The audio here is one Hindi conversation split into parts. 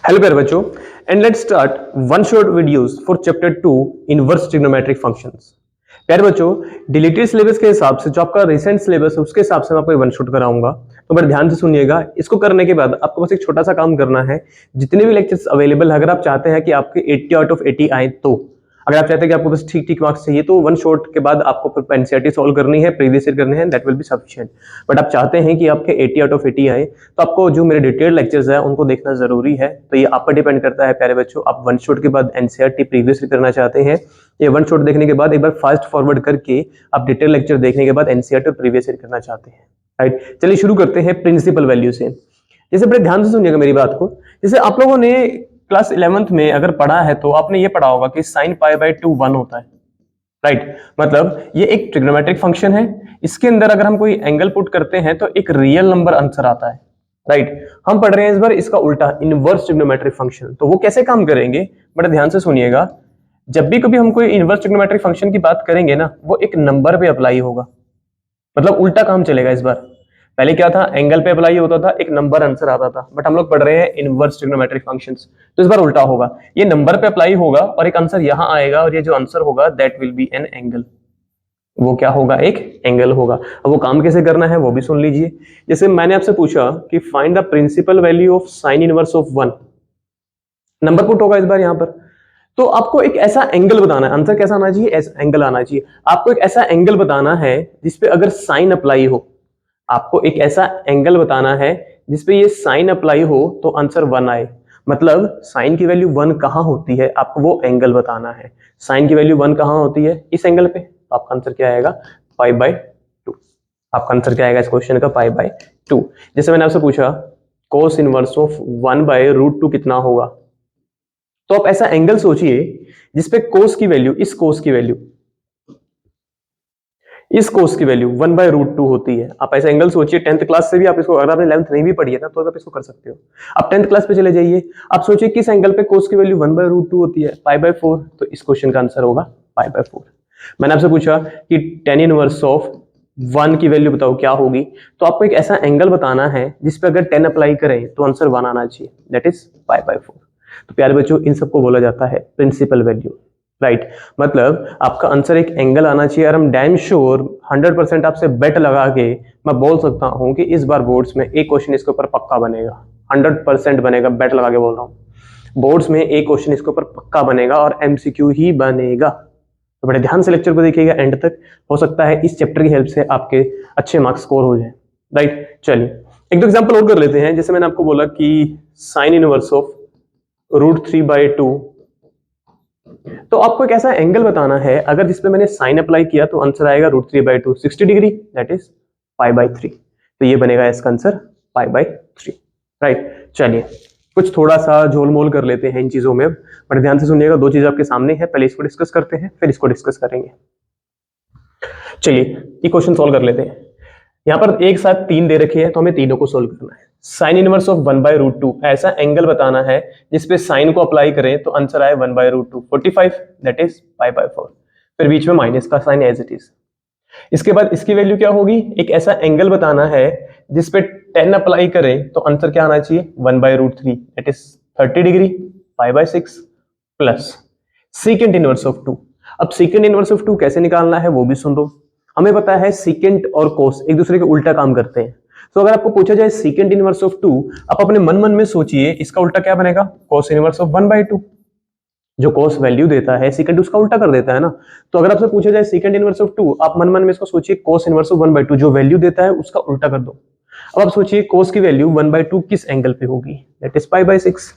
हेलो प्यारे बच्चों and let's start one shot videos for chapter 2 inverse trigonometric functions. प्यारे बच्चों डिलीटेड सिलेबस के हिसाब से जो आपका रिसेंट सिलेबस है उसके हिसाब से मैं आपको वन शॉट कराऊंगा, तो बड़े ध्यान से सुनिएगा। इसको करने के बाद आपको बस एक छोटा सा काम करना है। जितने भी लेक्चर्स अवेलेबल है, अगर आप चाहते हैं कि आपके 80 आउट ऑफ 80 आए, तो अगर आप चाहते हैं कि आपको बस ठीक ठीक मार्क्स चाहिए तो वन शॉट के बाद आपको फिर एनसीईआरटी सॉल्व करनी है, प्रीवियस ईयर करने हैं, that will be sufficient. But आप चाहते हैं कि आपके 80 आउट ऑफ 80 आए, तो आपको जो मेरे डिटेल्ड लेक्चर्स है उनको देखना जरूरी है। तो ये आप पर डिपेंड करता है प्यारे बच्चों, आप वन शॉट के बाद एनसीईआरटी प्रीवियस ईयर करना चाहते हैं, ये वन शॉट देखने के बाद एक बार फास्ट फॉरवर्ड करके आप डिटेल लेक्चर देखने के बाद एनसीईआरटी प्रीवियस ईयर करना चाहते हैं। राइट, चलिए शुरू करते हैं प्रिंसिपल वैल्यू से। जैसे बड़े ध्यान से सुनिएगा मेरी बात को। जैसे आप लोगों ने क्लास 11th में अगर पढ़ा है तो आपने ये पढ़ा होगा कि sin π/2 1 होता है। राइट, मतलब ये एक ट्रिग्नोमेट्रिक फंक्शन है। इसके अंदर अगर हम कोई एंगल पुट करते हैं तो एक रियल नंबर आंसर आता है। राइट, हम पढ़ रहे हैं इस बार इसका उल्टा इनवर्स ट्रिग्नोमेट्रिक फंक्शन। तो वो कैसे काम करेंगे, बड़े ध्यान से सुनिएगा। जब भी कभी हम कोई इनवर्स ट्रिग्नोमेट्रिक फंक्शन की बात करेंगे ना, वो एक नंबर पे अप्लाई होगा, मतलब उल्टा काम चलेगा इस बार। पहले क्या था, एंगल पे अप्लाई होता था, एक नंबर आंसर आता था, बट हम लोग पढ़ रहे हैं इनवर्स ट्रिग्नोमेट्रिक फंक्शंस, तो इस बार उल्टा होगा। ये नंबर पे अप्लाई होगा और एक आंसर यहां आएगा, और ये जो आंसर होगा that will B an angle. वो क्या होगा, एक एंगल होगा। अब वो काम कैसे करना है वो भी सुन लीजिए। जैसे मैंने आपसे पूछा कि find the principal value of sine inverse of 1, number put होगा इस बार यहां पर। तो आपको एक ऐसा एंगल बताना है, आंसर कैसा आना चाहिए, ऐसा एंगल आना चाहिए। आपको एक ऐसा एंगल बताना है जिसपे अगर साइन अप्लाई हो, आपको एक ऐसा एंगल बताना है जिसपे ये साइन अप्लाई हो तो आंसर 1 आए। मतलब साइन की वैल्यू 1 कहां होती है, आपको वो एंगल बताना है। साइन की वैल्यू 1 कहां होती है, इस एंगल पे। तो आपका आंसर क्या आएगा, π/2। आपका आंसर क्या आएगा इस क्वेश्चन का, π/2। जैसे मैंने आपसे पूछा cos इनवर्स ऑफ 1/√2 कितना होगा, तो आप ऐसा एंगल सोचिए जिसपे कोस की वैल्यू, इस कोस की वैल्यू 1/√2 होती है। आप ऐसा एंगल सोचिए। 10th क्लास से भी आप इसको, अगर आपने 11th नहीं भी पढ़ी है ना, तो आप इसको कर सकते हो। आप 10th क्लास पे चले जाइए, आप सोचिए किस एंगल पे कोस की वैल्यू 1/√2 होती है, π/4। तो इस क्वेश्चन का आंसर होगा π/4। मैंने आपसे पूछा कि tan इनवर्स ऑफ 1 की वैल्यू बताओ क्या होगी, तो आपको एक ऐसा एंगल बताना है जिसपे अगर 10 अप्लाई करें तो आंसर 1 आना चाहिए, दैट इज π/4। तो प्यारे बच्चों इन सबको बोला जाता है प्रिंसिपल वैल्यू। राइट, मतलब आपका आंसर एक एंगल आना चाहिए। और हम डैम श्योर 100% आपसे बेट लगा के मैं बोल सकता हूं कि इस बार बोर्ड्स में एक क्वेश्चन इसके ऊपर पक्का बनेगा, 100% बनेगा, बेट लगा के बोल रहा हूं। बोर्ड्स में एक क्वेश्चन इसके ऊपर पक्का बनेगा और एमसीक्यू ही बनेगा। तो बड़े ध्यान से लेक्चर को देखिएगा एंड तक, हो सकता है इस चैप्टर की हेल्प से आपके अच्छे मार्क्स स्कोर हो जाए। राइट, चलिए एक दो एग्जाम्पल और कर लेते हैं। जैसे मैंने आपको बोला कि साइन इनवर्स ऑफ √3/2, तो आपको एक ऐसा एंगल बताना है अगर जिसपे मैंने साइन अप्लाई किया तो आंसर आएगा √3/2 60 डिग्री, दैट इज π/3। तो ये बनेगा इसका आंसर π/3। राइट, चलिए कुछ थोड़ा सा झोलमोल कर लेते हैं इन चीजों में। बड़े ध्यान से सुनिएगा, दो चीज आपके सामने है, पहले इसको डिस्कस करते हैं फिर इसको डिस्कस करेंगे। चलिए ये क्वेश्चन सॉल्व कर लेते हैं। यहाँ पर एक साथ 3 दे रखी है तो हमें तीनों को सोल्व करना है। साइन इनवर्स ऑफ 1/√2, ऐसा एंगल बताना है जिसपे साइन को अप्लाई करें तो आंसर आए 1/√2 45, दैट इज π/4। फिर बीच में माइनस का साइन एज इट इज। इसके बाद इसकी वैल्यू क्या होगी, एक ऐसा एंगल बताना है जिसपे 10 अप्लाई करें तो आंसर क्या आना चाहिए, 1/√3, that is 30 degree, π/6 plus secant inverse of 2। अब सीकेंट इनवर्स ऑफ 2 कैसे निकालना है वो भी सुन लो। हमें पता है सीकेंट और कोस एक दूसरे के उल्टा काम करते हैं। तो अगर आपको पूछा जाए सीकेंट इनवर्स ऑफ 2, आप अपने मन मन में सोचिए इसका उल्टा क्या बनेगा, कोस इनवर्स ऑफ 1/2। जो कोस वैल्यू देता है सीकेंट उसका उल्टा कर देता है ना। तो अगर आपसे पूछा जाए सीकेंट इनवर्स ऑफ 2, आप मन मन में इसको सोचिए कोस इनवर्स ऑफ 1/2, जो वैल्यू देता है उसका उल्टा कर दो। अब आप सोचिए कोस की वैल्यू 1/2 किस एंगल पे होगी, that is π/6,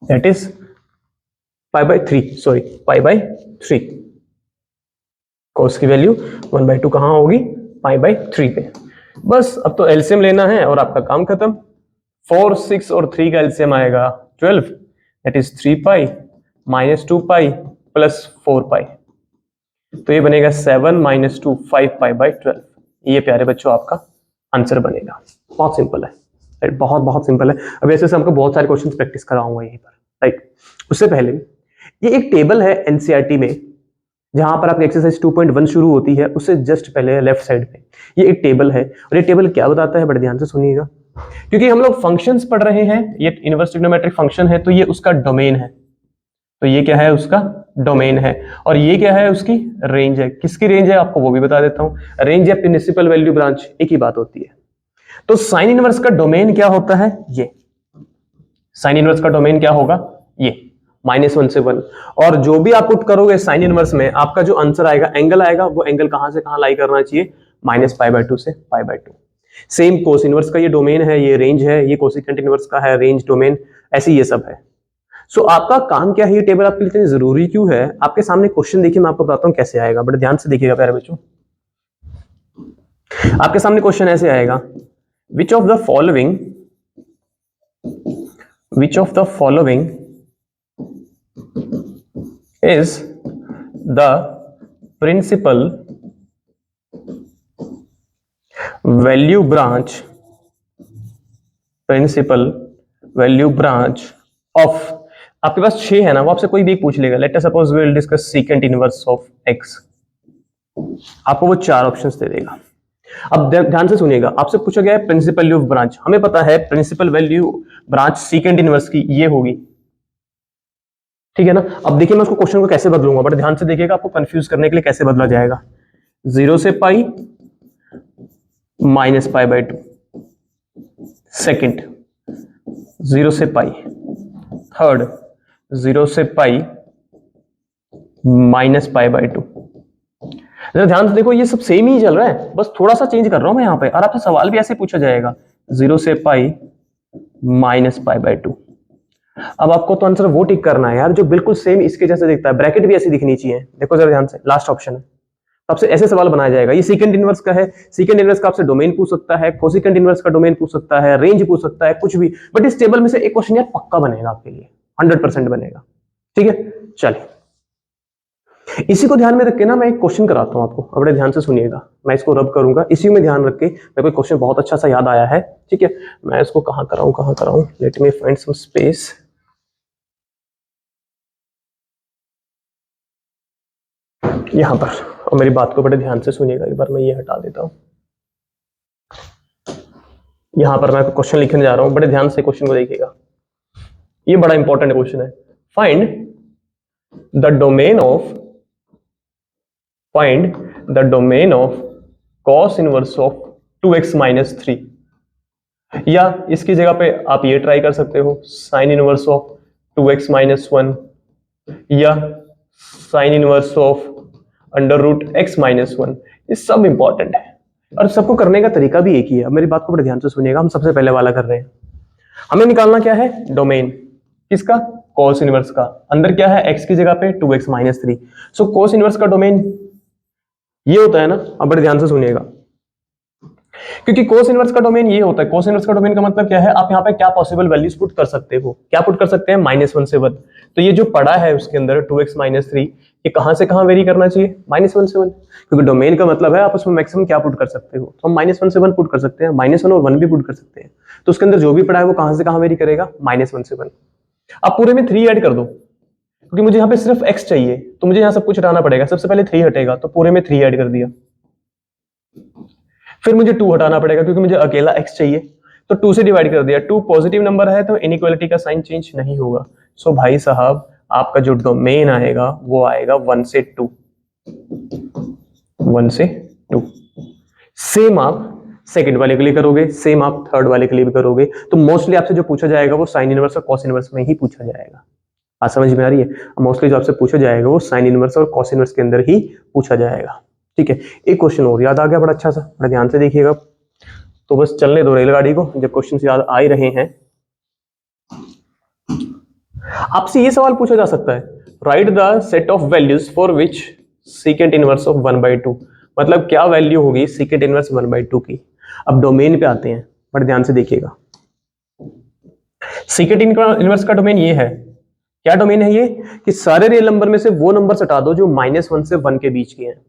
that is π/3, sorry π/3। Cos की वैल्यू 1/2 कहां होगी, π/3 पे। बस अब तो एलसीएम लेना है और आपका काम खत्म। 4, 6 और 3 का एलसीएम आएगा 12, दैट इज 3π - 2π प्लस 4π। तो ये बनेगा 7 - 2 5π/12। ये प्यारे बच्चों आपका आंसर बनेगा। बहुत सिंपल है, राइट, बहुत बहुत सिंपल है। अब ऐसे हमको बहुत सारे क्वेश्चन प्रैक्टिस कराऊंगा यहीं पर। राइट, उससे पहले ये एक टेबल है एनसीईआरटी में, जहां पर आपकी एक्सरसाइज 2.1 शुरू होती है, उससे जस्ट पहले लेफ्ट साइड पे ये एक टेबल है। और ये टेबल क्या बताता है, बड़े ध्यान से सुनिएगा। क्योंकि हम लोग फंक्शंस पढ़ रहे हैं, ये इनवर्स ट्रिग्नोमेट्रिक फंक्शन है तो ये उसका डोमेन है, तो ये क्या है, उसका डोमेन है। और ये क्या है, उसकी रेंज है। किसकी रेंज है आपको वो भी बता देता हूं, रेंज या प्रिंसिपल वैल्यू ब्रांच एक ही बात होती है। तो साइन इनवर्स का डोमेन क्या होता है, ये साइन इनवर्स का डोमेन क्या होगा, ये -1 से 1। और जो भी आप पुट करोगे साइन इनवर्स में, आपका जो आंसर आएगा, एंगल आएगा, वो एंगल कहां से कहां लाई करना चाहिए, -π/2 से π/2। सेम कोस इनवर्स का ये डोमेन है, ये रेंज है, ये कोसिकेंट इनवर्स का है रेंज डोमेन, ऐसे ये सब है। सो आपका काम क्या है, ये टेबल आपके लिए इतनी जरूरी क्यों है, आपके सामने क्वेश्चन देखिए, मैं आपको बताता हूं कैसे आएगा, बड़े ध्यान से देखिएगा प्यारे बच्चों। आपके सामने क्वेश्चन ऐसे आएगा, which of the following is the principal value branch of, आपके पास 6 है ना, वो आपसे कोई भी एक पूछ लेगा। Let us suppose we will discuss secant inverse of x, आपको वो 4 ऑप्शंस दे देगा। अब ध्यान से सुनिएगा, आपसे पूछा गया है प्रिंसिपल वैल्यू ऑफ ब्रांच, हमें पता है principal value branch secant inverse की ये होगी, ठीक है ना। अब देखिए मैं उसको क्वेश्चन को कैसे बदलूंगा, बड़े ध्यान से देखिएगा, आपको कंफ्यूज करने के लिए कैसे बदला जाएगा। 0 से पाई -π/2, सेकंड 0 से पाई, थर्ड 0 से पाई -π/2। ध्यान से देखो, ये सब सेम ही चल रहा है, बस थोड़ा सा चेंज कर रहा हूं मैं यहाँ पे, और आपसे सवाल भी ऐसे पूछा जाएगा 0 से पाई -π/2। अब आपको तो आंसर वो टिक करना है यार जो बिल्कुल सेम इसके जैसे दिखता है, ब्रैकेट भी ऐसी दिखनी चाहिए। देखो जरा ध्यान से, लास्ट ऑप्शन है, आपसे ऐसे सवाल बनाया जाएगा। ये सीकेंट इनवर्स का है, सीकेंट इनवर्स का आपसे डोमेन पूछ सकता है, कोसिकेंट इनवर्स का डोमेन पूछ सकता है, रेंज पूछ सकता है, कुछ भी, बट इस टेबल में से एक क्वेश्चन यार पक्का बनेगा आपके लिए, 100% बनेगा, ठीक है। चलिए इसी को ध्यान में रख के ना मैं एक क्वेश्चन कराता हूं आपको, बड़े ध्यान से सुनिएगा, मैं इसको रब करूंगा, इसी में ध्यान रख के मेरे को क्वेश्चन बहुत अच्छा सा याद आया है, ठीक है। मैं इसको कहां कराऊं, let me find some space. यहां पर, और मेरी बात को बड़े ध्यान से सुनिएगा, एक बार मैं ये हटा देता हूं। यहां पर मैं क्वेश्चन लिखने जा रहा हूं, बड़े ध्यान से क्वेश्चन को देखिएगा, ये बड़ा इंपॉर्टेंट क्वेश्चन है। Find the domain of cos inverse of 2x - 3, या इसकी जगह पे आप ये ट्राई कर सकते हो, साइन इनवर्स ऑफ 2x - 1, या साइन इनवर्स ऑफ √x - 1। ये सब इंपॉर्टेंट है और सबको करने का तरीका भी एक ही है। अब मेरी बात को बड़े ध्यान से सुनिएगा, हम सबसे पहले वाला कर रहे हैं। हमें निकालना क्या है, डोमेन किसका, cos इनवर्स का। अंदर क्या है, x की जगह पे 2x - 3। सो cos इनवर्स का डोमेन ये होता है ना। अब बड़े ध्यान से सुनिएगा, क्योंकि cos इनवर्स का डोमेन ये होता है। cos इनवर्स का डोमेन का मतलब क्या है, आप यहाँ पे क्या पॉसिबल वैल्यूज पुट कर सकते हो, क्या पुट कर सकते हैं, -1 से 1। तो ये जो पड़ा है उसके अंदर 2x - 3, ये कहां से कहां वेरी करना चाहिए, -1 से 1, क्योंकि डोमेन का मतलब है आप उसमें मैक्सिमम क्या पुट कर सकते हो। तो हम -1 से 1 पुट कर सकते हैं, -1 और 1 भी पुट कर सकते हैं। तो उसके अंदर जो भी पड़ा है वो कहां से कहां वेरी करेगा, -1 से 1। आप पूरे में 3 ऐड कर दो, क्योंकि मुझे यहाँ पे सिर्फ x चाहिए, तो मुझे यहाँ सब कुछ हटाना पड़ेगा। सबसे पहले 3 हटेगा, तो पूरे में 3 ऐड कर दिया। फिर मुझे 2 हटाना पड़ेगा, क्योंकि मुझे अकेला x चाहिए, तो 2 से डिवाइड कर दिया। 2 पॉजिटिव नंबर है तो इनइक्वालिटी का साइन चेंज नहीं होगा। सो भाई साहब आपका जो डोमेन आएगा वो आएगा 1 से 2, 1 से 2। सेम आप सेकंड वाले के लिए करोगे, सेम आप थर्ड वाले के लिए भी करोगे। तो मोस्टली आपसे जो पूछा जाएगा वो साइन इनवर्स और कॉस इनवर्स में ही पूछा जाएगा। बात समझ में आ रही है? मोस्टली जो आपसे पूछा जाएगा वो साइन इनवर्स और कॉस इनवर्स के अंदर ही पूछा जाएगा। ठीक है, एक क्वेश्चन और याद आ गया बड़ा अच्छा सा, बड़ा ध्यान से देखिएगा। तो बस चलने दो रेलगाड़ी को, जब क्वेश्चन याद आ ही रहे हैं। आपसे ये सवाल पूछा जा सकता है, right the set of values for which secant inverse of 1/2, मतलब क्या वैल्यू होगी सीकेंट इनवर्स 1/2 की। अब डोमेन पे आते हैं, बड़े ध्यान से देखिएगा। सीकेंट इनवर्स का डोमेन ये है, क्या डोमेन है ये, कि सारे रियल नंबर में से वो नंबर हटा दो जो -1 से 1 के बीच के हैं।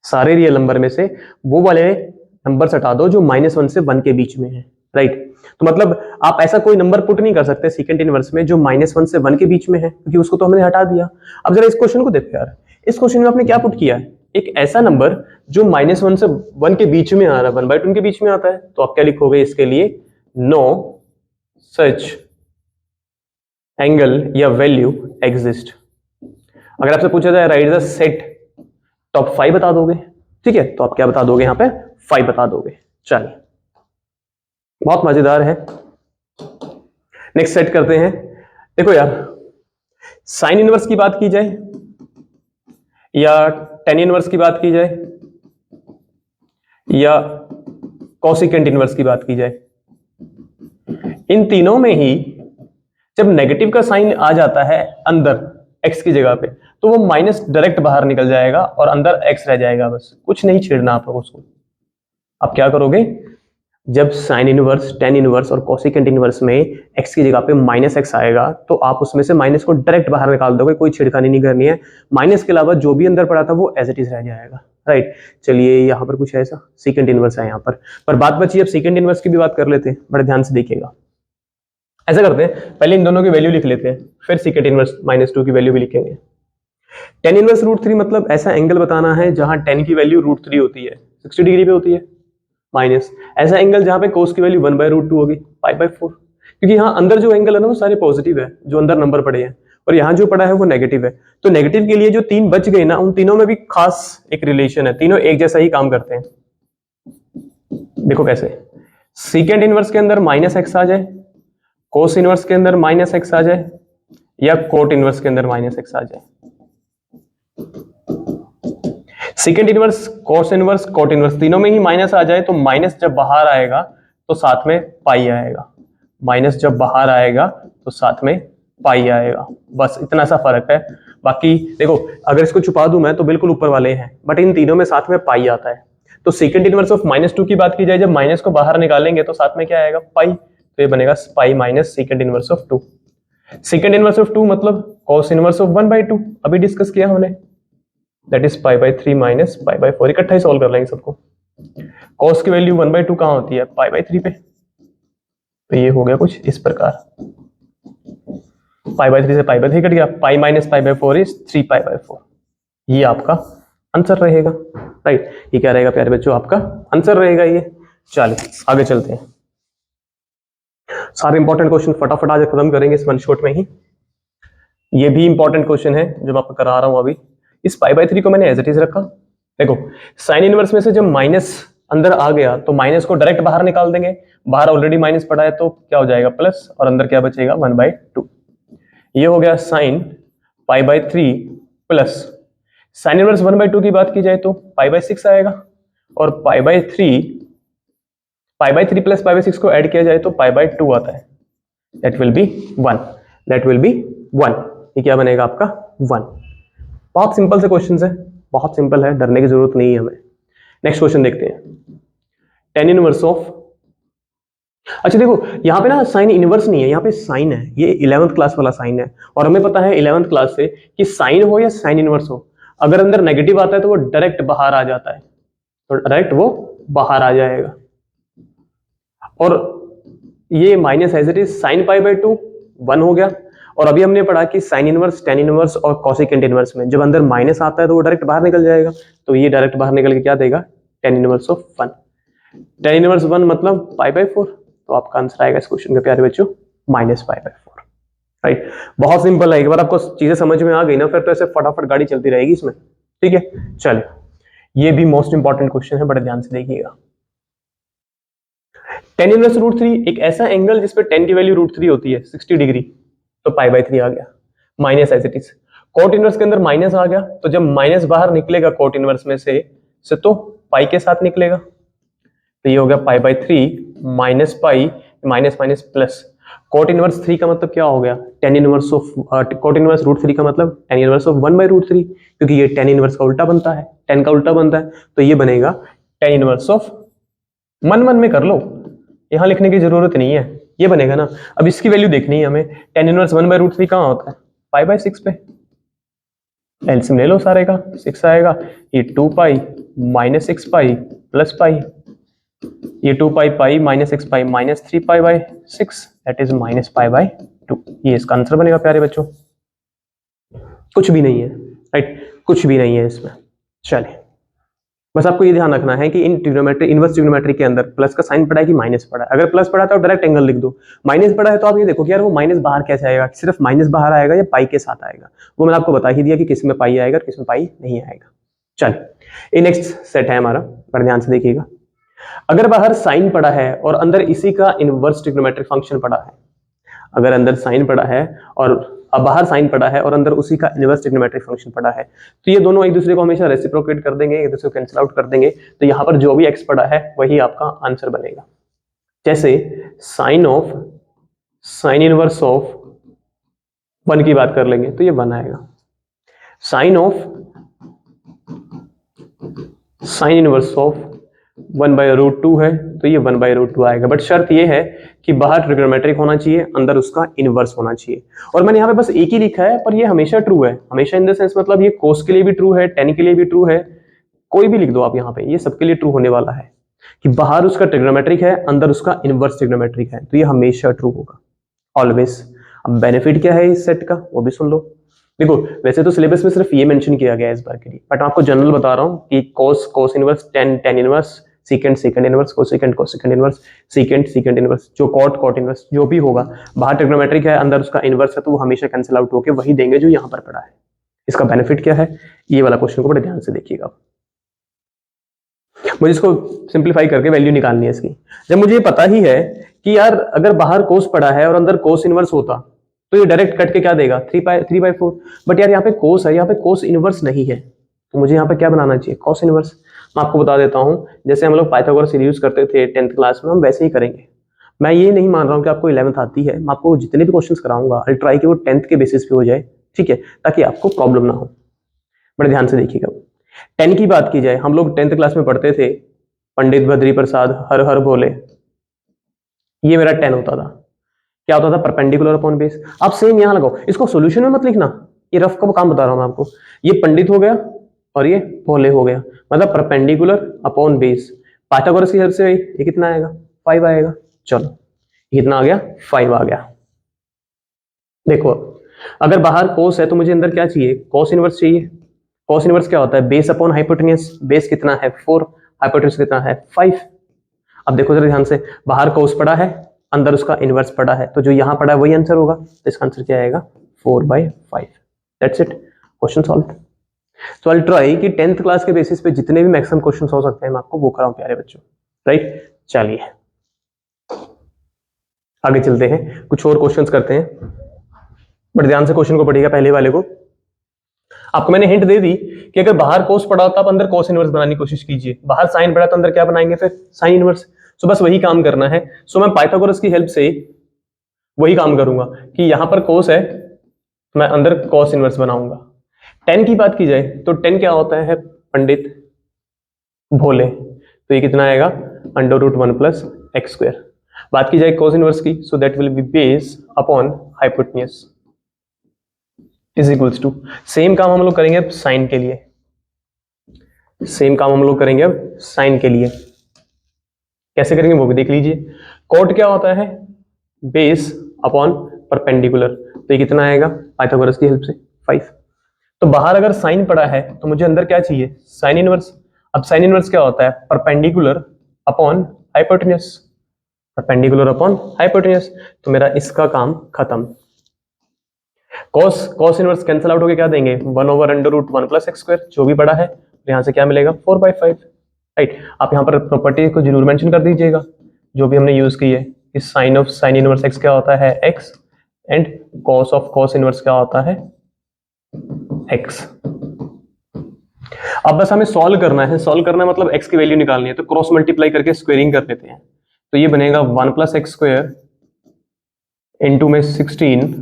सारे रियल नंबर में से वो वाले नंबर हटा दो जो -1 से 1 के बीच में है, राइट। तो मतलब आप ऐसा कोई नंबर पुट नहीं कर सकते सीकेंट इनवर्स में जो -1 से 1 के बीच में है, क्योंकि उसको तो हमने हटा दिया। अब जरा इस क्वेश्चन को देखो यार, इस क्वेश्चन में आपने क्या पुट किया है, एक ऐसा नंबर जो -1 से 1 के बीच में आ रहा है, 1/2 के बीच में आता है। तो आप क्या लिखोगे इसके लिए, नो सच एंगल या वैल्यू एग्जिस्ट। अगर आपसे पूछा जाए राइट द सेट, तो आप 5 बता दोगे, ठीक है, तो आप क्या बता दोगे यहां पे 5 बता दोगे। चलिए, बहुत मजेदार है। नेक्स्ट सेट करते हैं। देखो यार, साइन इनवर्स की बात की जाए या टेन इनवर्स की बात की जाए या कॉसिकेंट इनवर्स की बात की जाए, इन तीनों में ही जब नेगेटिव का साइन आ जाता है अंदर एक्स की जगह पे, तो वो माइनस डायरेक्ट बाहर निकल जाएगा और अंदर एक्स रह जाएगा, बस कुछ नहीं छेड़ना आप लोगों को। आप क्या करोगे, जब साइन इनवर्स, टेन इनवर्स और कोसिकेंट इनवर्स में एक्स की जगह पे माइनस एक्स आएगा, तो आप उसमें से माइनस को डायरेक्ट बाहर निकाल दोगे, कोई छेड़खानी नहीं करनी है। माइनस के अलावा जो भी अंदर पड़ा था वो एज इट इज रह जाएगा, राइट। चलिए, यहाँ पर कुछ ऐसा सेकंड इनवर्स है यहाँ पर बात बची अब सेकंड इनवर्स की भी बात कर लेते हैं, बड़े ध्यान से देखिएगा। ऐसा करते हैं, पहले इन दोनों की वैल्यू लिख लेते हैं, फिर सेकंड इनवर्स -2 की वैल्यू भी लिखेंगे। टेन इनवर्स √3 मतलब ऐसा एंगल बताना है जहां टेन की वैल्यू √3 होती है, 60 डिग्री पे होती है, माइनस ऐसा एंगल जहां पे कोस की वैल्यू 1/√2 होगी, π/4, क्योंकि यहाँ अंदर जो एंगल है ना वो सारे पॉजिटिव है, जो अंदर नंबर पड़े हैं, और यहाँ जो पड़ा है वो नेगेटिव है। तो नेगेटिव के लिए जो 3 बच गए ना, उन तीनों में भी खास एक रिलेशन है, तीनों एक जैसा ही काम करते हैं। देखो कैसे, सेकेंड इनवर्स के अंदर -x आ जाए, कोस इनवर्स के अंदर -x आ जाए, या कोट इनवर्स के अंदर -x आ जाए। Second inverse, cos inverse, cot inverse, तीनों में ही माइनस आ जाए, तो माइनस जब बाहर आएगा तो साथ में पाई आएगा, माइनस जब बाहर आएगा तो साथ में पाई आएगा, बस इतना सा फर्क है। बाकी देखो, अगर इसको छुपा दूं मैं तो बिल्कुल ऊपर वाले हैं, बट इन तीनों में साथ में पाई आता है। तो सेकेंड इनवर्स ऑफ -2 की बात की जाए, जब माइनस को बाहर निकालेंगे तो साथ में क्या आएगा, पाई, तो ये बनेगा pi minus second inverse of 2। Second inverse of 2 मतलब कॉस इनवर्स ऑफ 1/2, अभी डिस्कस किया हमने, दैट इज π/3 माइनस π/4। इकट्ठा ही सॉल्व कर लेंगे सबको। कॉस की वैल्यू 1/2 कहां होती है, π/3 पे, तो ये हो गया कुछ इस प्रकार, π/3 से π/3 कट गया, पाई माइनस π/4 इज 3π/4। ये आपका आंसर रहेगा, राइट। ये क्या रहेगा प्यारे बच्चों, आपका आंसर रहेगा ये। चलिए आगे चलते हैं, सारे इंपॉर्टेंट क्वेश्चन फटाफट आज खत्म करेंगे इस वन शॉट में ही। ये भी इंपॉर्टेंट क्वेश्चन है जो मैं आपको करा रहा हूं अभी। इस π/3 को मैंने एज इट इज रखा। देखो, साइन इनवर्स में से जब माइनस अंदर आ गया तो माइनस को डायरेक्ट बाहर निकाल देंगे, बाहर ऑलरेडी माइनस पड़ा है तो क्या हो जाएगा प्लस, और अंदर क्या बचेगा 1/2। ये हो गया साइन π/3 प्लस साइन इनवर्स 1/2 की बात की जाए तो π/6 आएगा, और π/3 प्लस π/6 को ऐड किया जाए तो π/2 आता है, that will B 1, that will B 1। ये क्या बनेगा आपका 1। बहुत सिंपल से क्वेश्चन है, बहुत सिंपल है, डरने की जरूरत नहीं है हमें। नेक्स्ट क्वेश्चन देखते हैं, टेन इनवर्स ऑफ, अच्छा देखो यहाँ पे ना साइन इनवर्स नहीं है, यहाँ पे साइन है, ये 11th क्लास वाला साइन है, और हमें पता है 11th क्लास से कि साइन हो या साइन इनवर्स हो, अगर अंदर नेगेटिव आता है तो वो डायरेक्ट बाहर आ जाता है, तो डायरेक्ट वो बाहर आ जाएगा। और ये minus as it is sine π/2 1 हो गया। और अभी हमने पढ़ा कि साइन इनवर्स, टेन इनवर्स और कॉसिकेंट इनवर्स में जब अंदर माइनस आता है तो वो डायरेक्ट बाहर निकल जाएगा, तो ये डायरेक्ट बाहर निकल के क्या देगा, ten inverse of 1। Tan inverse 1 मतलब π/4, तो आपका आंसर आएगा इस क्वेश्चन का प्यारे बच्चों -π/4, राइट। बहुत सिंपल है, एक बार आपको चीजें समझ में आ गई ना, फिर तो ऐसे फटाफट गाड़ी चलती रहेगी इसमें, ठीक है। चलिए, ये भी मोस्ट इंपॉर्टेंट क्वेश्चन है, बड़े ध्यान से देखिएगा। टेन इनवर्स √3 एक ऐसा एंगल जिसपे टेन की वैल्यू √3 होती है 60 डिग्री, तो π/3 आ गया, minus as it is. Cot inverse के अंदर माइनस आ गया, तो जब माइनस बाहर निकलेगा कोट इनवर्स में से तो पाई के साथ निकलेगा, तो ये हो गया π/3 minus pi minus minus plus. Cot inverse 3 का मतलब क्या हो गया, tan inverse of, cot inverse √3 का मतलब टेन इनवर्स ऑफ 1/√3, क्योंकि ये टेन इनवर्स का उल्टा बनता है, टेन का उल्टा बनता है, तो ये बनेगा टेन इनवर्स ऑफ, मन में कर लो, यहां लिखने की जरूरत नहीं है, ये बनेगा ना। अब इसकी वैल्यू देखनी है हमें, टेन इनवर्स 1/√3 कहां होता है, π/6 पे, एलसीएम ले लो सारे का, 6 आएगा, ये 2 पाई माइनस 6 पाई प्लस पाई, ये 2 pi pi minus 6 pi minus 3 π/6, that is -π/2। ये इसका आंसर बनेगा प्यारे बच्चों, कुछ भी नहीं है, राइट, कुछ भी नहीं है इसमें। चलिए बस आपको ये ध्यान रखना है कि इन ट्रिग्नोमेट्री, इनवर्स ट्रिग्नोमेट्री के अंदर प्लस का साइन पड़ा है कि माइनस पड़ा है। अगर प्लस पड़ा है तो आप डायरेक्ट एंगल लिख दो, माइनस पड़ा है तो आप ये देखो कि यार वो माइनस बाहर कैसे आएगा, सिर्फ माइनस बाहर आएगा या पाई के साथ आएगा। वो मैंने आपको बता ही दिया कि किस में पाई आएगा और किस में पाई नहीं आएगा। चल, ये नेक्स्ट सेट है हमारा, पर ध्यान से देखिएगा। अगर बाहर साइन पड़ा है और अंदर इसी का इनवर्स ट्रिग्नोमेट्रिक फंक्शन पड़ा है, अगर अंदर साइन पड़ा है और अब बाहर साइन पड़ा है और अंदर उसी का इनवर्स ट्रिग्नोमेट्रिक फंक्शन पड़ा है, तो ये दोनों एक दूसरे को हमेशा रेसिप्रोकेट कर देंगे, एक दूसरे को कैंसिल आउट कर देंगे। तो यहाँ पर जो भी एक्स पड़ा है वही आपका आंसर बनेगा। जैसे साइन इनवर्स ऑफ 1 की बात कर लेंगे तो ये 1 आएगा। साइन इनवर्स ऑफ 1/√2 है तो ये 1/√2 आएगा। बट शर्त ये है कि बाहर ट्रिग्नोमेट्रिक होना चाहिए, अंदर उसका इनवर्स होना चाहिए। और मैंने यहाँ पे बस एक ही लिखा है, पर ये हमेशा ट्रू है। हमेशा इन द सेंस मतलब ये कोस के लिए भी ट्रू है, टेन के लिए भी ट्रू है, कोई भी लिख दो आप यहाँ पे, ये सबके लिए ट्रू होने वाला है कि बाहर उसका ट्रिग्नोमेट्रिक है, अंदर उसका इनवर्स ट्रिग्नोमेट्रिक है, तो ये हमेशा ट्रू होगा, ऑलवेज। अब बेनिफिट क्या है इस सेट का वो भी सुन लो। देखो वैसे तो सिलेबस में सिर्फ ये मेंशन किया गया है इस बार के लिए, बट मैं आपको जनरल बता रहा हूँ कि cos inverse, tan inverse, secant inverse, cosecant inverse, secant inverse, जो कॉट इनवर्स, जो भी होगा, बाहर ट्रिग्नोमेट्रिक है, अंदर उसका इनवर्स है, तो वो हमेशा कैंसिल आउट होकर वही देंगे जो यहाँ पर पड़ा है। इसका बेनिफिट क्या है, ये वाला क्वेश्चन को बड़े ध्यान से देखिएगा। मुझे इसको सिंप्लीफाई करके वैल्यू निकालनी है इसकी। जब मुझे ये पता ही है कि यार अगर बाहर कोस पड़ा है और अंदर कोस इनवर्स होता तो ये डायरेक्ट कट के क्या देगा, 3/4। बट यार यहाँ पे कोस है, यहाँ पे कोस इनवर्स नहीं है, तो मुझे यहाँ पे क्या बनाना चाहिए, कॉस इनवर्स। मैं आपको बता देता हूँ, जैसे हम लोग पाइथागोरस यूज करते थे 10th क्लास में, हम वैसे ही करेंगे। मैं ये नहीं मान रहा हूँ कि आपको 11th आती है, मैं आपको जितने भी क्वेश्चंस कराऊंगा आई ट्राई कि वो 10th के बेसिस पे हो जाए, ठीक है, ताकि आपको प्रॉब्लम ना हो। बड़े ध्यान से देखिएगा। 10 की बात की जाए, हम लोग 10th क्लास में पढ़ते थे पंडित बद्री प्रसाद हर हर भोले, ये मेरा 10 होता था। क्या होता था, परपेंडिकुलर अपॉन बेस। आप सेम यहां लगाओ, इसको सॉल्यूशन में मत लिखना, ये रफ का काम बता रहा हूं मैं आपको। ये पंडित हो गया और ये भोले हो गया, मतलब परपेंडिकुलर अपॉन बेस। पाइथागोरस की हेल्प से ये कितना आएगा, 5 आएगा। चलो कितना आ गया, 5 आ गया। देखो अगर बाहर कोस है तो मुझे अंदर क्या चाहिए, कॉस इनवर्स चाहिए। कॉस इनवर्स क्या होता है, बेस अपॉन हाइपोटेन्यूज। बेस कितना है 4, हाइपोटेन्यूज कितना है 5। अब देखो जरा ध्यान से, बाहर कोस पड़ा है, अंदर उसका इनवर्स पड़ा है, तो जो यहां पड़ा है वही आंसर होगा। तो इसका आंसर क्या आएगा, 4/5। That's it, question solve. तो आई ट्राई कि 10th क्लास के बेसिस पे जितने भी मैक्सिमम क्वेश्चंस हो सकते हैं मैं आपको वो कराऊं प्यारे बच्चों, राइट। चलिए आगे चलते हैं, कुछ और क्वेश्चंस करते हैं। बट ध्यान से क्वेश्चन को पढ़िएगा, पहले वाले को। आपको मैंने हिंट दे दी कि अगर बाहर कोस पड़ा तो आप अंदर कोस इनवर्स बनाने की कोशिश कीजिए, बाहर साइन पड़ा तो अंदर क्या बनाएंगे, फिर साइन इनवर्स। सो बस वही काम करना है। सो मैं पाइथागोरस की हेल्प से वही काम करूंगा कि यहां पर कोस है, मैं अंदर कॉस इनवर्स बनाऊंगा। 10 की बात की जाए तो 10 क्या होता है, पंडित भोले, तो ये कितना आएगा, √1 + x²। बात की जाए कोस इनवर्स की, so that will be base upon hypotenuse is equals to. Same काम हम लोग करेंगे अब साइन के लिए, सेम काम हम लोग करेंगे अब साइन के लिए। कैसे करेंगे वो भी देख लीजिए। कॉट क्या होता है, बेस अपॉन परपेंडिकुलर, तो ये कितना आएगा पाइथागोरस की हेल्प से 5। तो बाहर अगर साइन पड़ा है तो मुझे अंदर क्या चाहिए, साइन इनवर्स। अब साइन इनवर्स क्या होता है, perpendicular upon hypotenuse, perpendicular upon hypotenuse. तो मेरा इसका काम खत्म। कॉस इनवर्स कैंसिल आउट होके क्या देंगे, 1/√1 + x², जो भी बड़ा है। तो यहाँ से क्या मिलेगा, 4/5, राइट। आप यहाँ पर प्रॉपर्टी को जरूर मेंशन कर दीजिएगा जो भी हमने यूज की है। इस साइन इनवर्स x क्या होता है, x, एंड कॉस इनवर्स क्या होता है, x। अब बस हमें सॉल्व करना है, सॉल्व करना है मतलब x की वैल्यू निकालनी है, तो क्रॉस मल्टीप्लाई करके स्क्वेयरिंग कर लेते हैं। तो ये बनेगा 1 + x² इंटू में 16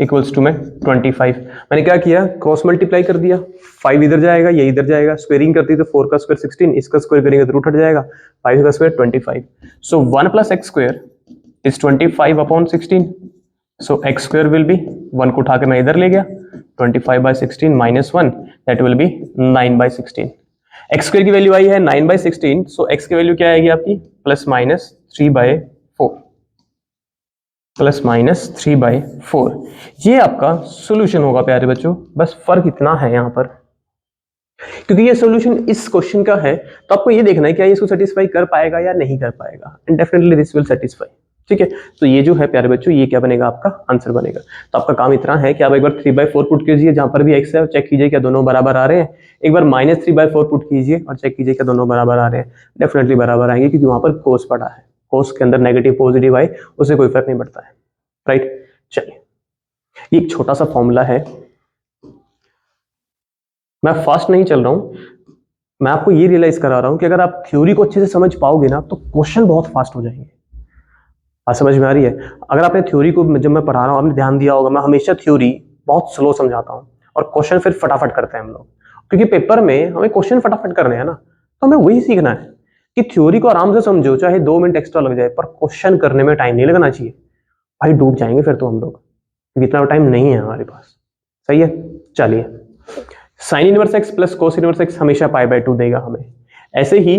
इक्वल्स टू में 25। मैंने क्या किया, क्रॉस मल्टीप्लाई कर दिया, 5 इधर जाएगा, ये इधर जाएगा, स्क्वेयरिंग करती तो 4 का स्क्वायर 16, इसका स्क्वायर करेंगे तो रूट हट जाएगा, 5 का square 25। So 1 + x² is 25/16। So x² will be, 1 को उठा के मैं इधर ले गया, 25/16 - 1, दैट विल बी 9/16। x² की वैल्यू आई है 9/16, सो x की वैल्यू क्या आएगी आपकी, ±3/4। ये आपका सोल्यूशन होगा प्यारे बच्चों। बस फर्क इतना है यहाँ पर क्योंकि ये सॉल्यूशन इस क्वेश्चन का है, तो आपको ये देखना है कि ये इसको सेटिस्फाई कर पाएगा या नहीं कर पाएगा, and definitely this will satisfy. ठीक है, तो ये जो है प्यारे बच्चों, ये क्या बनेगा, आपका आंसर बनेगा। तो आपका काम इतना है कि आप एक बार 3/4 पुट कीजिए, जहां पर भी x है, चेक कीजिए क्या दोनों बराबर आ रहे हैं। एक बार -3/4 पुट कीजिए और चेक कीजिए क्या दोनों बराबर आ रहे हैं। डेफिनेटली बराबर आएंगे, क्योंकि वहां पर कोस पड़ा है, कोस के अंदर नेगेटिव पॉजिटिव आए उससे कोई फर्क नहीं पड़ता है। राइट, चलिए, ये एक छोटा सा फॉर्मूला है, मैं फास्ट नहीं चल रहा हूं, मैं आपको ये रियलाइज करा रहा हूं कि अगर आप थ्योरी को अच्छे से समझ पाओगे ना, तो क्वेश्चन बहुत फास्ट हो जाएंगे। बात समझ में आ रही है? अगर आपने थ्योरी को, जब मैं पढ़ा रहा हूं, आपने ध्यान दिया होगा, मैं हमेशा थ्योरी बहुत स्लो समझाता हूं और क्वेश्चन फिर फटाफट करते हैं हम लोग, क्योंकि पेपर में हमें क्वेश्चन फटाफट करने हैं ना, तो हमें वही सीखना है कि थ्योरी को आराम से समझो, चाहे 2 मिनट एक्स्ट्रा लग जाए, पर क्वेश्चन करने में टाइम नहीं लगना चाहिए। भाई डूब जाएंगे फिर तो हम लोग, क्योंकि इतना टाइम नहीं है हमारे पास। सही है, चलिए, sine inverse x plus cos inverse x हमेशा π/2 देगा हमें। ऐसे ही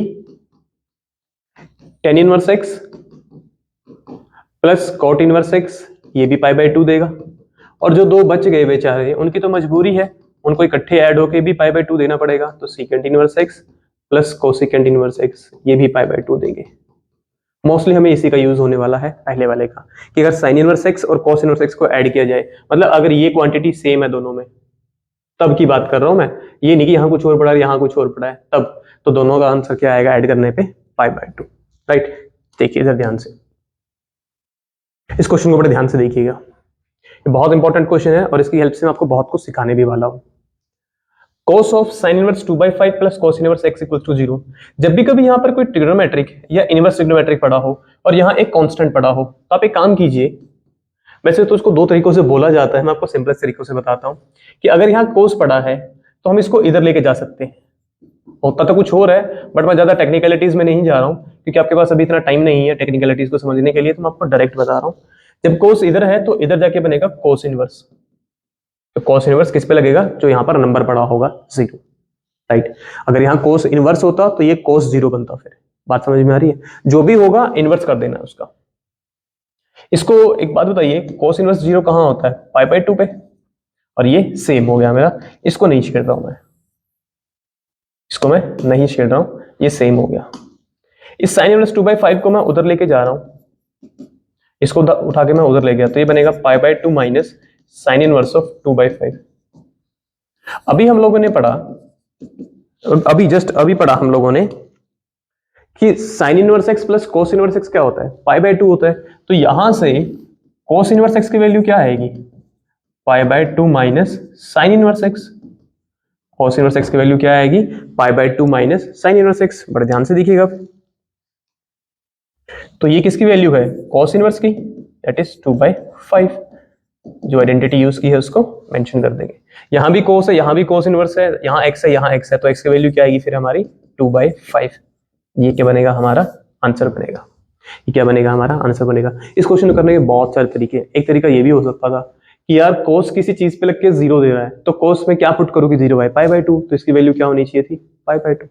tan inverse x plus cot inverse x, ये भी π/2 देगा। और जो दो बच गए बेचारे, उनकी तो मजबूरी है, उनको इकट्ठे ऐड होके भी π/2 देना पड़ेगा, तो secant inverse x plus cosecant inverse x, ये भी π/2 देंगे। मोस्टली हमें इसी का यूज होने वाला है, पहले वाले का, कि अगर साइन इनवर्स एक्स और कॉस इनवर्स एक्स को ऐड किया जाए, मतलब अगर ये क्वांटिटी सेम है दोनों में, तब की बात कर रहा हूं मैं, ये नहीं कि यहां कुछ और पड़ा है यहां कुछ और पड़ा है, तब तो दोनों का आंसर क्या आएगा ऐड करने पे, π/2। राइट, देखिए इधर ध्यान से, इस क्वेश्चन को बड़े ध्यान से देखिएगा, ये बहुत इंपॉर्टेंट क्वेश्चन है और इसकी हेल्प से मैं आपको बहुत कुछ सिखाने भी वाला हूं। cos of sin inverse 2/5 plus cos inverse x equal to 0। जब भी कभी यहां पर कोई ट्रिग्नोमेट्रिक या इनवर्स ट्रिग्नोमेट्रिक पड़ा हो और यहां एक कांस्टेंट पड़ा हो, तो आप एक काम कीजिए, वैसे तो इसको दो तरीकों से बोला जाता है, मैं आपको सिंपलेस्ट तरीकों से बताता हूं, कि अगर यहाँ cos पड़ा है तो हम इसको इधर लेके जा सकते हैं। होता तो कुछ और है, बट मैं ज्यादा टेक्निकलिटीज में नहीं जा रहा हूं, क्योंकि आपके पास अभी इतना टाइम नहीं है टेक्निकलिटीज को समझने के लिए, तो मैं आपको डायरेक्ट बता रहा हूं। जब cos इधर है तो इधर जाके बनेगा cos इनवर्स, तो cos इनवर्स किस पे लगेगा, जो यहाँ पर नंबर पड़ा होगा 0। राइट, अगर यहाँ cos इनवर्स होता तो ये cos 0 बनता। फिर बात समझ में आ रही है? जो भी होगा इनवर्स कर देना उसका। इसको एक बात बताइए, cos इनवर्स 0 कहाँ होता है, π/2 पे, और ये सेम हो गया मेरा, इसको नहीं छेड़ रहा हूं मैं, इसको मैं नहीं छेड़ रहा हूं, ये सेम हो गया। इस साइन इनवर्स 2/5 को मैं उधर लेके जा रहा हूं, इसको उठा के मैं उधर ले गया, तो ये बनेगा π/2 माइनस साइन इनवर्स ऑफ 2/5। अभी हम लोगों ने पढ़ा, अभी पढ़ा हम लोगों ने कि sine inverse x plus cos inverse x क्या होता है, π/2 होता है। तो यहां से कोस इनवर्स एक्स की वैल्यू क्या आएगी, π/2 minus sine inverse x. Cos inverse x की वैल्यू क्या आएगी, π/2 माइनस साइन इनवर्स एक्स। बड़े ध्यान से देखिएगा, तो ये किसकी वैल्यू है, कोस इनवर्स की, दैट इज 2/5। जो आइडेंटिटी यूज की है उसको मेंशन कर देंगे। यहां भी कोस है, यहां भी कोस इनवर्स है, यहां एक्स है, यहां एक्स है, तो एक्स की वैल्यू क्या आएगी फिर हमारी 2/5। ये क्या बनेगा, हमारा आंसर बनेगा। ये क्या बनेगा, हमारा आंसर बनेगा। इस क्वेश्चन को करने के बहुत सारे तरीके, एक तरीका ये भी हो सकता था कि यार कोस किसी चीज पे लग के 0 दे रहा है, तो कोस में क्या पुट करोगे, 0 बाय π/2, तो इसकी वैल्यू क्या होनी चाहिए थी, π/2।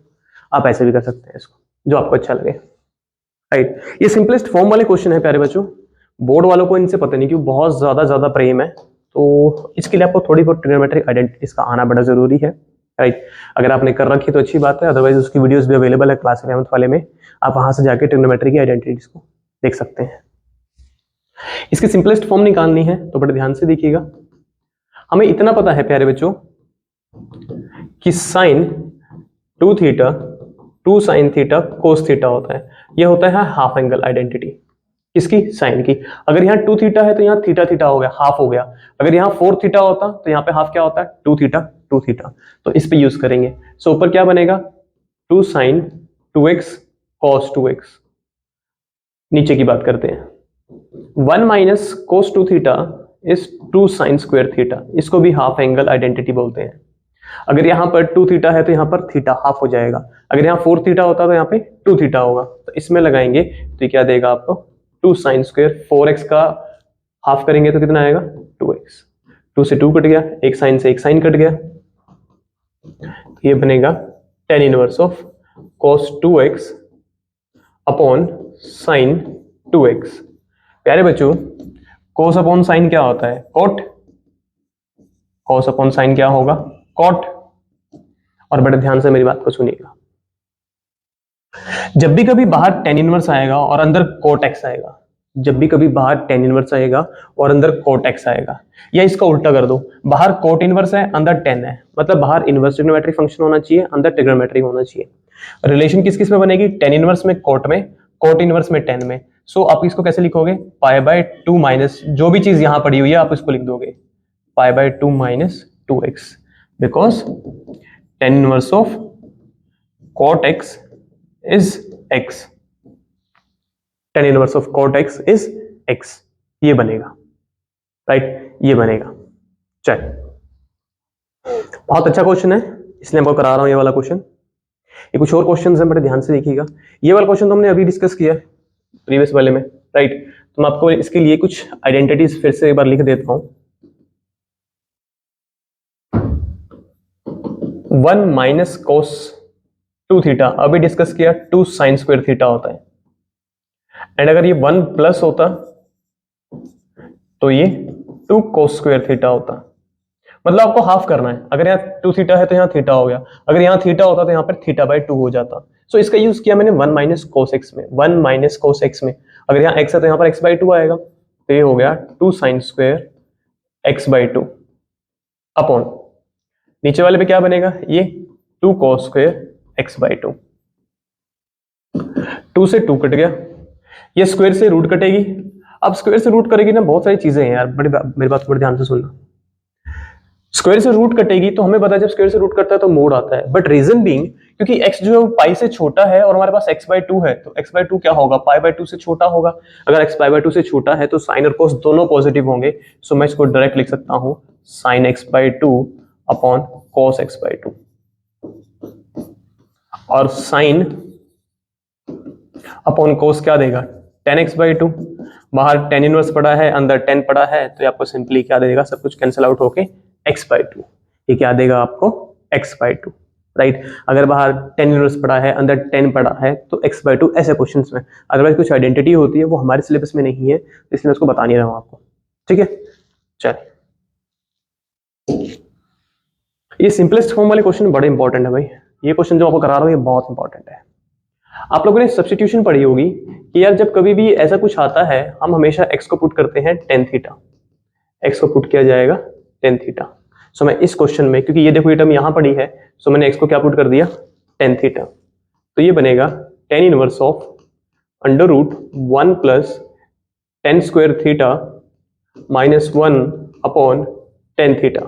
आप ऐसे भी कर सकते हैं इसको, जो आपको अच्छा लगे। राइट, ये सिंपलेस्ट फॉर्म वाले क्वेश्चन है प्यारे बच्चों, बोर्ड वालों को इनसे पता नहीं क्यों बहुत ज्यादा प्रेम है, तो इसके लिए आपको थोड़ी बहुत ट्रिग्नोमेट्रिक आइडेंटिटीज का आना बड़ा जरूरी है। राइट, अगर आपने कर रखी तो अच्छी बात है, अदरवाइज उसकी वीडियोस भी अवेलेबल है क्लास 11th वाले में, आप वहां से जाके ट्रिग्नोमेट्री की आइडेंटिटीज को देख सकते हैं। इसकी सिंपलेस्ट फॉर्म निकालनी है तो बड़े ध्यान से देखिएगा। हमें इतना पता है प्यारे बच्चों कि sine 2 theta 2 sine theta cos theta होता है, यह होता है हाफ एंगल आइडेंटिटी। किसकी, साइन की। अगर यहाँ 2 थीटा है तो यहाँ थीटा थीटा हो गया, हाफ हो गया। अगर यहाँ 4 थीटा होता तो यहाँ पे हाफ क्या होता है, 2 थीटा 2 थीटा, तो इस पे यूज करेंगे। सो ऊपर क्या बनेगा, 2 साइन 2x cos 2x। नीचे की बात करते हैं, 1 minus cos 2 theta is 2 sine square theta, इसको भी हाफ एंगल आइडेंटिटी बोलते हैं। अगर यहाँ पर 2 थीटा है तो यहाँ पर थीटा हाफ हो जाएगा। अगर यहाँ 4 थीटा होता तो यहाँ पे 2 थीटा होगा, तो इसमें लगाएंगे तो क्या देगा आपको, 2 साइन स्क्वायर, 4x का हाफ करेंगे तो कितना आएगा, 2x। 2 से 2 कट गया, एक साइन से एक साइन कट गया, तो ये बनेगा tan inverse of cos 2x upon sine 2x। प्यारे बच्चों, cos अपॉन साइन क्या होता है, cot। cos अपॉन साइन क्या होगा, cot। और बड़े ध्यान से मेरी बात को सुनिएगा। जब भी कभी बाहर tan इनवर्स आएगा और अंदर cot x आएगा, जब भी कभी बाहर tan इनवर्स आएगा और अंदर cot x आएगा, या इसका उल्टा कर दो, बाहर cot इनवर्स है अंदर tan है, मतलब बाहर इनवर्स ट्रिग्नोमेट्रिक फंक्शन होना चाहिए, अंदर ट्रिग्नोमेट्रिक होना चाहिए। रिलेशन किस किस में बनेगी? tan इनवर्स में, cot में, cot इनवर्स में, tan में। सो आप इसको कैसे लिखोगे? पाई बाय 2 माइनस जो भी चीज यहां पड़ी हुई है आप इसको लिख दोगे pi by 2 minus 2x, because tan inverse of cot x is x, tan inverse of cot x is x, ये बनेगा, राइट, ये बनेगा। चल, बहुत अच्छा क्वेश्चन है, इसलिए मैं करा रहा हूं ये वाला क्वेश्चन। ये कुछ और क्वेश्चन है, बड़े ध्यान से देखिएगा। ये वाला क्वेश्चन तो हमने अभी डिस्कस किया प्रीवियस वाले में, राइट। तो मैं आपको इसके लिए कुछ आइडेंटिटीज फिर से एक बार लिख देता हूं। 1 माइनस कोस 2 थीटा अभी डिस्कस किया, 2 साइन स्क्वायर थीटा होता है। एंड अगर ये 1 प्लस होता तो ये 2 कोस स्क्वायर थीटा होता। मतलब आपको हाफ करना है, अगर यहाँ 2 थीटा है तो यहाँ थीटा हो गया, अगर यहाँ थीटा होता तो यहाँ पर थीटा बाय 2 हो जाता। सो इसका यूज किया मैंने 1 माइनस कोस एक्स में, 1 माइनस कोस एक्स में। अगर यहाँ x है तो यहाँ पर x बाई 2 आएगा, तो ये हो गया 2 sine square x by 2 upon नीचे वाले पे क्या बनेगा? ये 2 कोस स्क्वायर x बाई 2। 2 से 2 कट गया, ये स्क्वायर से रूट कटेगी। अब स्क्वायर से रूट करेगी ना, बहुत सारी चीजें हैं यार, मेरी बात को बड़े ध्यान से सुनना। स्क्वायर से रूट कटेगी तो हमें पता है जब स्क्वायर से रूट करता है तो मोड आता है, बट रीजन बीइंग क्योंकि x जो है वो पाई से छोटा है और हमारे पास x बाई 2 है, तो x बाई 2 क्या होगा? पाई बाई 2 से छोटा होगा। अगर x पाई बाई 2 से छोटा है तो साइन और कोस दोनों पॉजिटिव होंगे। सो मैं इसको डायरेक्ट लिख सकता हूं sine x by 2 upon cos x by 2, और साइन अपॉन कोस क्या देगा? tan x by 2। बाहर tan इनवर्स पड़ा है, अंदर tan पड़ा है, तो आपको सिंपली क्या देगा? सब कुछ कैंसिल आउट होके x बाई 2, ये क्या देगा आपको? x by 2, right. अगर बाहर tan इनवर्स पड़ा है, अंदर tan पड़ा है, तो x बाई 2 ऐसे क्वेश्चंस में। अदरवाइज कुछ आइडेंटिटी होती है वो हमारे सिलेबस में नहीं है, इसलिए मैं उसको बता नहीं रहा हूं आपको, ठीक है। चलिए, ये सिंपलेस्ट फॉर्म वाले क्वेश्चन बड़े इंपॉर्टेंट है भाई। ये क्वेश्चन जो आपको करा रहा हूं ये बहुत इंपॉर्टेंट है। आप लोगों ने सब्स्टिट्यूशन पढ़ी होगी कि यार जब कभी भी ऐसा कुछ आता है हम हमेशा x को पुट करते हैं tan थीटा, x को पुट किया जाएगा tan थीटा। सो मैं इस क्वेश्चन में, क्योंकि ये देखो ये टर्म यहां पड़ी है, सो मैंने x को क्या पुट कर दिया? tan theta. तो ये बनेगा tan inverse of under root 1 plus tan square theta minus 1 upon tan theta.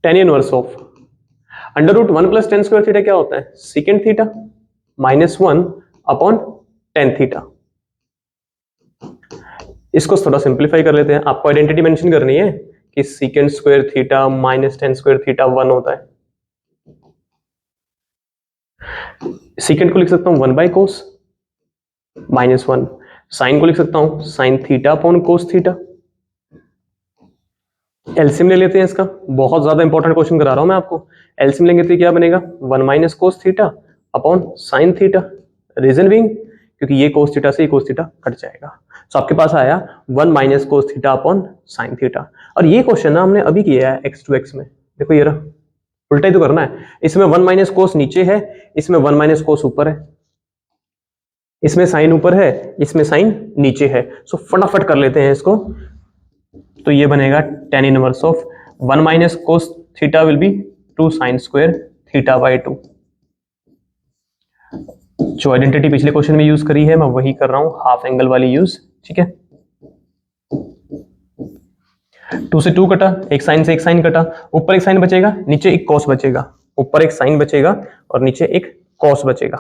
tan inverse of under root 1 plus tan square theta क्या होता है? Secant theta minus 1 upon tan theta. इसको थोड़ा सिंप्लीफाई कर लेते हैं। आपको आइडेंटिटी मेंशन करनी है कि second square theta minus tan square theta 1 होता है। सेकेंड को लिख सकता हूं 1 बाई कोस माइनस 1, साइन को लिख सकता हूं sine theta upon cos theta. LCM ले लेते हैं इसका, बहुत ज्यादा इंपॉर्टेंट क्वेश्चन करा रहा हूं मैं आपको। एलसीएम लेंगे तो क्या बनेगा? 1 minus cos theta upon sine theta. Reason being क्योंकि ये कोस थीटा से ये कोस थीटा कट जाएगा। सो आपके पास आया 1 minus cos theta upon sine theta. और ये क्वेश्चन ना हमने अभी किया है x टू x में, देखो ये रहा, उल्टा ही तो करना है। इसमें 1 माइनस कोस नीचे है, इसमें 1 माइनस कोस ऊपर है, इसमें साइन ऊपर है, इसमें साइन नीचे है। सो फटाफट कर लेते हैं इसको। तो ये बनेगा tan inverse of 1 minus cos theta will be 2 sine square theta by 2। जो आइडेंटिटी पिछले क्वेश्चन में यूज करी है मैं वही कर रहा हूं, हाफ एंगल वाली यूज, ठीक है। 2 से 2 कटा, एक साइन से एक साइन कटा, ऊपर एक साइन बचेगा, नीचे एक कॉस बचेगा, ऊपर एक साइन बचेगा और नीचे एक कॉस बचेगा,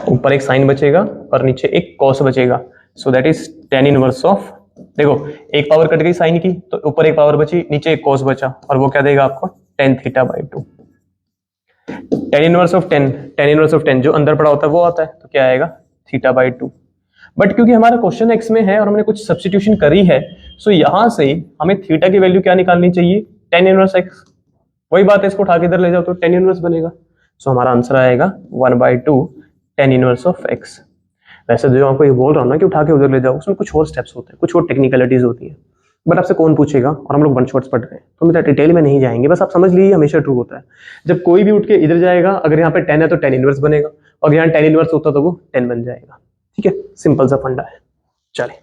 ऊपर एक साइन बचेगा और नीचे एक कॉस बचेगा। So that is tan inverse of, देखो एक पावर कट गई साइन की तो ऊपर एक पावर बची, नीचे एक कॉस बचा, और वो क्या देगा आपको? tan theta by 2। tan inverse of 10, tan inverse of 10 जो अंदर पड़ा होता है वो आता है, तो क्या आएगा? Theta by 2। बट क्योंकि हमारा क्वेश्चन एक्स में है और हमने कुछ सब्स्टिट्यूशन करी है, सो यहां से हमें थीटा की वैल्यू क्या निकालनी चाहिए? tan inverse x. वही बात है, इसको उठा के इधर ले जाओ तो tan इनवर्स बनेगा। सो हमारा आंसर आएगा 1/2 tan इनवर्स ऑफ एक्स। वैसे जो आपको ये बोल रहा हूं ना कि उठा के उधर ले जाओ, उसमें कुछ और स्टेप्स होते हैं, कुछ और टेक्निकलिटीज होती है, बट आपसे कौन पूछेगा, और हम लोग वन शॉट्स पढ़ रहे हैं तो हम डिटेल में नहीं जाएंगे, बस आप समझ लीजिए हमेशा ट्रू होता है। जब कोई भी उठ के इधर जाएगा, अगर यहाँ पे 10 है तो 10 इनवर्स बनेगा, और यहाँ 10 इनवर्स होता तो वो 10 बन जाएगा। ठीक है, सिंपल सा फंडा है। चले,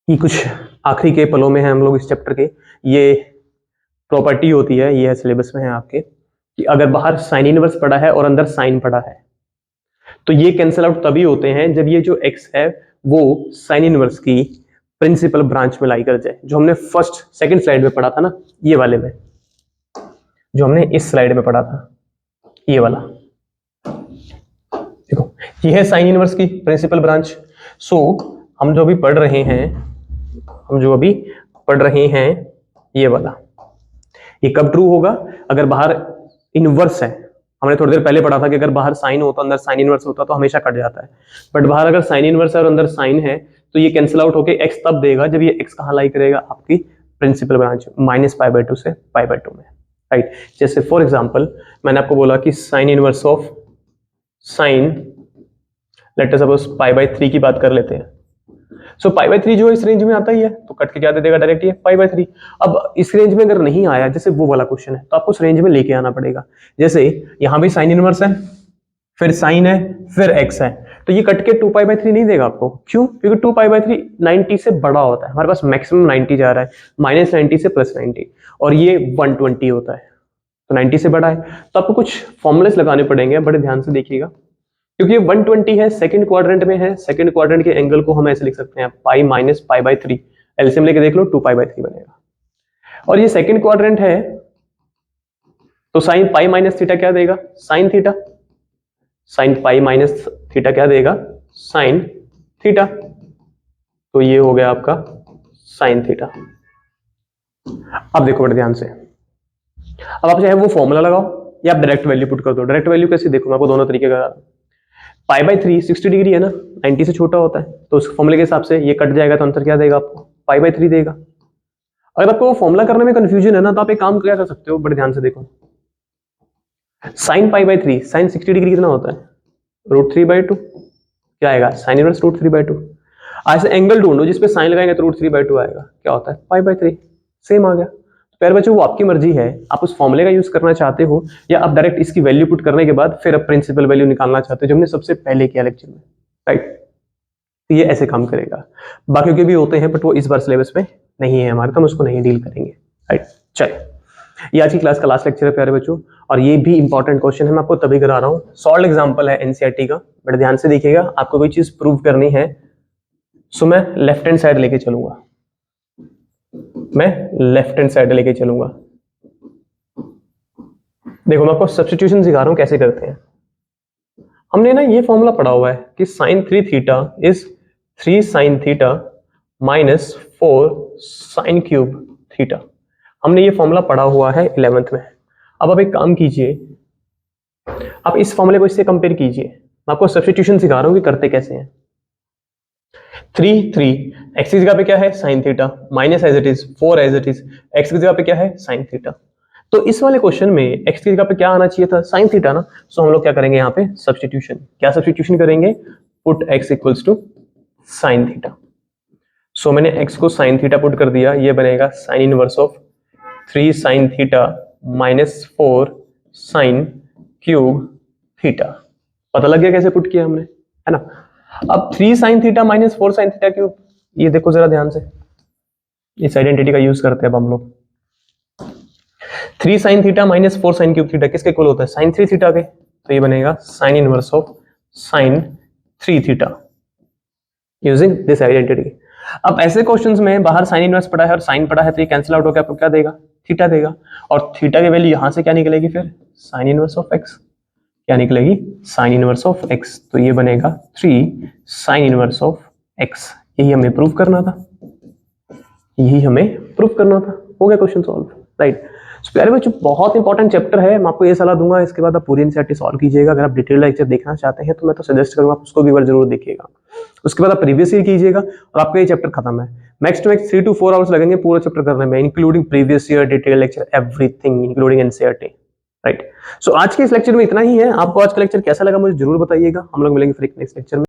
ये कुछ आखिरी के पलों में है हम लोग इस चैप्टर के। ये प्रॉपर्टी होती है, ये है सिलेबस में है आपके, कि अगर बाहर साइन इनवर्स पड़ा है और अंदर साइन पड़ा है तो ये कैंसिल आउट तभी होते हैं जब ये जो x है वो साइन इनवर्स की प्रिंसिपल ब्रांच में लाई कर जाए, जो हमने सेकंड स्लाइड में पढ़ा था ना, ये वाले में, जो हमने इस स्लाइड में पढ़ा था, ये वाला देखो, ये है साइन इनवर्स की प्रिंसिपल ब्रांच। सो हम जो अभी पढ़ रहे हैं ये वाला, ये कब ट्रू होगा, अगर बाहर इनवर्स है। हमने थोड़ी देर पहले पढ़ा था कि अगर बाहर साइन होता अंदर साइन इनवर्स होता तो हमेशा कट जाता है, बट बाहर अगर साइन इनवर्स है और अंदर साइन है तो ये कैंसिल आउट होके x तब देगा जब ये x कहाँ लाई करेगा, आपकी प्रिंसिपल ब्रांच -π/2 से π/2 में, राइट। जैसे फॉर एग्जांपल मैंने आपको बोला कि sine inverse of sine, let us suppose π/3 की बात कर लेते हैं। सो π/3 जो इस रेंज में आता ही है तो कट के क्या दे देगा, डायरेक्ट ये π/3। अब इस रेंज में अगर नहीं आया, जैसे वो वाला क्वेश्चन है, तो आपको उस रेंज में लेके आना पड़ेगा। जैसे यहाँ भी साइन इनवर्स है, फिर साइन है, फिर x है, तो ये कट के 2π/3 नहीं देगा आपको। क्यों? क्योंकि 2π/3 90 से बड़ा होता है, हमारे पास मैक्सिमम 90 जा रहा है, -90 से +90, और ये 120 होता है, तो 90 से बड़ा है। तो आपको कुछ फॉर्मूलेस लगाने पड़ेंगे, बड़े ध्यान से देखिएगा, क्योंकि ये 120 है, सेकंड क्वाड्रेंट में है। सेकंड क्वाड्रेंट के एंगल को हम ऐसे लिख सकते हैं पाई माइनस π/3, एलसीएम लेके देख लो, 2π/3 बनेगा। और ये सेकंड क्वाड्रेंट है तो साइन पाई माइनस थीटा क्या देगा, sine theta. Sine pi minus theta क्या देगा, साइन थीटा। तो ये हो गया आपका साइन थीटा। अब देखो बड़े ध्यान से, अब आप चाहे वो फॉर्मूला लगाओ या आप डायरेक्ट वैल्यू पुट कर दो। डायरेक्ट वैल्यू कैसे, देखो मैं आपको दोनों तरीके का, π/3 60 डिग्री है ना, 90 से छोटा होता है, तो उस फॉर्मूले के हिसाब से ये कट जाएगा तो आंसर क्या देगा आपको, π/3 देगा। अगर आपको वो फॉर्मूला करने में कंफ्यूजन है ना, तो आप एक काम क्या कर सकते हो, बड़े ध्यान से देखो, साइन π/3, साइन 60 डिग्री कितना होता है, √3/2, क्या आएगा, साइन इनवर्स √3/2। ऐसे एंगल ढूंढो जिसपे साइन लगाएंगे तो √3/2 आएगा, क्या होता है, π/3, सेम आ गया। तो प्यारे बच्चों, वो आपकी मर्जी है, आप उस फॉर्मूले का यूज करना चाहते हो या आप डायरेक्ट इसकी वैल्यू पुट करने के बाद फिर अब प्रिंसिपल वैल्यू निकालना चाहते हो, जो हमने सबसे पहले किया लेक्चर में, राइट। तो ये ऐसे काम करेगा। बाकी के भी होते हैं बट वो इस बार सिलेबस में नहीं है हमारे, तो हम उसको नहीं डील करेंगे, राइट। चलिए, ये आज की क्लास का लास्ट लेक्चर है प्यारे बच्चों, और ये भी इंपॉर्टेंट क्वेश्चन है, मैं आपको तभी करा रहा हूँ। सॉल्व एग्जांपल है एनसीईआरटी का, बड़े ध्यान से देखिएगा, आपको कोई चीज प्रूव करनी है। सो मैं लेफ्ट हैंड साइड लेके चलूंगा, देखो मैं आपको सब्स्टिट्यूशन सिखा रहा हूं कैसे करते हैं। हमने ना ये फॉर्मूला पढ़ा हुआ है कि sin 3 theta is 3 sin theta minus 4 sin cube theta. हमने ये फॉर्मूला पढ़ा हुआ है 11th में। अब आप एक काम कीजिए, आप इस फॉर्मूले को इससे कंपेयर कीजिए। मैं आपको सब्स्टिट्यूशन सिखा रहा हूं कि करते कैसे हैं। 3 x की जगह पे क्या है, sin theta, minus as it is 4 as it is, x की जगह पे क्या है, sin थीटा। तो इस वाले क्वेश्चन में x की जगह पे क्या आना चाहिए था, sin थीटा ना। सो हम लोग क्या करेंगे यहाँ पे, सब्स्टिट्यूशन। क्या सब्स्टिट्यूशन करेंगे, put x equals to sin theta. So मैंने x को sin थीटा पुट कर दिया, ये बनेगा sin inverse of 3 sin theta minus 4 sin cube theta. पता लग गया कैसे पुट किया हमने, है ना। अब 3 sin theta minus 4 sin theta cube, ये देखो जरा ध्यान से, इस आइडेंटिटी का यूज करते हैं अब हम लोग। 3 sin theta minus 4 sin cube theta किसके इक्वल होता है, sin 3 थीटा के, तो ये बनेगा sin inverse of sin 3 theta using this identity. अब ऐसे क्वेश्चंस में बाहर sin इनवर्स पड़ा है और sin पड़ा है, तो ये कैंसिल आउट होकर आपको क्या देगा, थीटा देगा। और थीटा की वैल्यू यहां से क्या निकलेगी, फिर sin इनवर्स ऑफ x, क्या निकलेगी, sin इनवर्स ऑफ x। तो ये बनेगा 3 sin इनवर्स ऑफ x। यही हमें प्रूव करना था, हो गया क्वेश्चन सॉल्व, राइट। प्यारे बच्चों, बहुत इंपॉर्टेंट चैप्टर है, मैं आपको ये सलाह दूंगा इसके बाद आप पूरी एनसीईआरटी सॉल्व कीजिएगा। अगर आप डिटेल लेक्चर देखना चाहते हैं तो मैं तो सजेस्ट करूंगा आप उसको भी बार जरूर देखिएगा। उसके बाद आप प्रीवियस ईयर कीजिएगा और आपका ये चैप्टर खत्म है। Max to max 3 to 4 hours लगेंगे पूरा चैप्टर करने में, including previous year, detail lecture, everything including NCERT, right. So आज के इस लेक्चर में इतना ही है। आपको आज का लेक्चर कैसा लगा मुझे जरूर बताइएगा। हम लोग मिलेंगे फिर नेक्स्ट लेक्चर में।